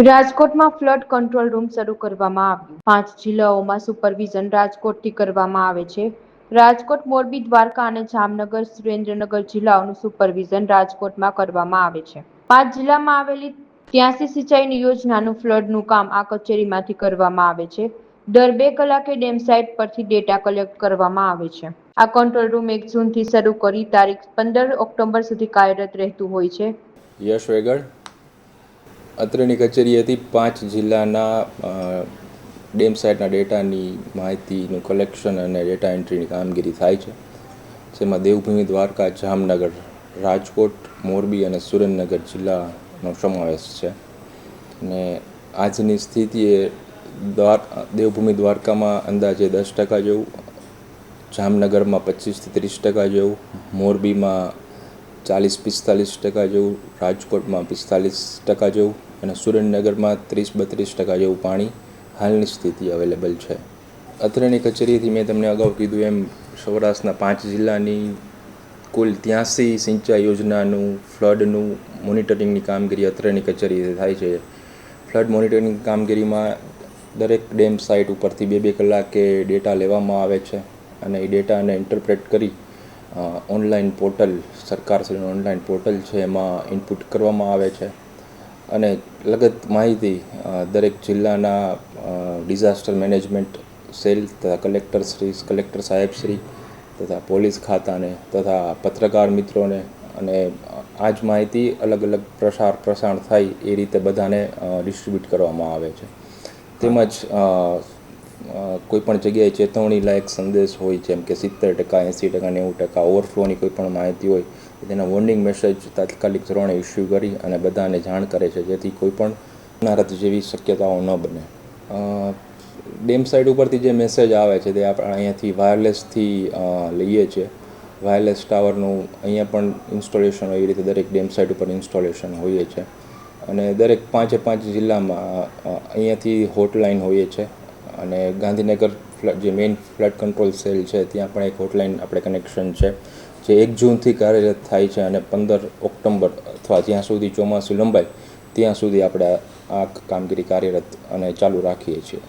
રાજકોટમાં flood control room શરૂ કરવામાં આવ્યું 5 જિલ્લાઓમાં સુપરવિઝન રાજકોટથી કરવામાં આવે છે. રાજકોટ, મોરબી, દ્વારકા અને જામનગર, સુરેન્દ્રનગર જિલ્લાઓનું સુપરવિઝન રાજકોટમાં કરવામાં આવે છે. 5 જિલ્લામાં આવેલી 83 સિંચાઈની યોજનાનું ફ્લડનું કામ આ કચેરીમાંથી કરવામાં આવે છે. દર 2 કલાકે ડેમ સાઇટ પરથી ડેટા કલેક્ટ કરવામાં આવે છે. આ કંટ્રોલ રૂમ 1 જૂનથી શરૂ કરી તારીખ 15 ઓક્ટોબર સુધી કાર્યરત રહેતું હોય છે. યશ વેગડ અત્રેની કચેરીએથી 5 જિલ્લાના ડેમ સાઇટના ડેટાની માહિતીનું કલેક્શન અને ડેટા એન્ટ્રીની કામગીરી થાય છે. જેમાં દેવભૂમિ, દ્વારકા, જામનગર, રાજકોટ, મોરબી અને સુરેન્દ્રનગર જિલ્લાનો સમાવેશ છે. અને આજની સ્થિતિએ દેવભૂમિ દ્વારકામાં અંદાજે 10% જેવું, જામનગરમાં 25% થી 30% જેવું, મોરબીમાં 40-45% જેવું, રાજકોટમાં 45% જેવું અને સુરેન્દ્રનગરમાં 30-32% જેવું પાણી હાલની સ્થિતિ અવેલેબલ છે. અત્રેની કચેરીથી મેં તમને અગાઉ કીધું એમ સૌરાષ્ટ્રના 5 જિલ્લાની કુલ 83 સિંચાઈ યોજનાનું ફ્લડનું મોનિટરિંગની કામગીરી અત્રેની કચેરીથી થાય છે. ફ્લડ મોનિટરિંગ કામગીરીમાં દરેક ડેમ સાઇટ ઉપરથી 2-2 કલાકે ડેટા લેવામાં આવે છે અને એ ડેટાને ઇન્ટરપ્રેટ કરી ઓનલાઈન પોર્ટલ, સરકારશ્રીનું ઓનલાઈન પોર્ટલ છે એમાં ઇનપુટ કરવામાં આવે છે અને લગત માહિતી દરેક જિલ્લાના ડિઝાસ્ટર મેનેજમેન્ટ સેલ તથા કલેક્ટર સાહેબશ્રી તથા પોલીસ ખાતાને તથા પત્રકાર મિત્રોને અને આ જ માહિતી અલગ અલગ પ્રસારણ થાય એ રીતે બધાને ડિસ્ટ્રીબ્યુટ કરવામાં આવે છે. તેમજ કોઈપણ જગ્યાએ ચેતવણી લાયક સંદેશ હોય જેમ કે 70%, 80%, 90% ઓવરફ્લોની કોઈપણ માહિતી હોય તેના વોર્નિંગ મેસેજ તાત્કાલિક ધોરણે ઇસ્યુ કરી અને બધાને જાણ કરે છે જેથી કોઈપણ ઇમારત જેવી શક્યતાઓ ન બને. ડેમ સાઇટ ઉપરથી જે મેસેજ આવે છે તે આપણે અહીંયાથી વાયરલેસથી લઈએ છીએ. વાયરલેસ ટાવરનું અહીંયા પણ ઇન્સ્ટોલેશન હોય એવી રીતે દરેક ડેમ સાઇટ ઉપર ઇન્સ્ટોલેશન હોય છે અને દરેક 5 જિલ્લામાં અહીંયાથી હોટલાઇન હોય છે અને ગાંધીનગર જે મેઇન ફ્લડ કંટ્રોલ સેલ છે ત્યાં પણ એક હોટલાઇન આપણે કનેક્શન છે જે 1 જૂનથી કાર્યરત થાય છે અને 15 ઓક્ટોબર અથવા જ્યાં સુધી ચોમાસું લંબાય ત્યાં સુધી આપણે આ કામગીરી કાર્યરત અને ચાલુ રાખીએ છીએ.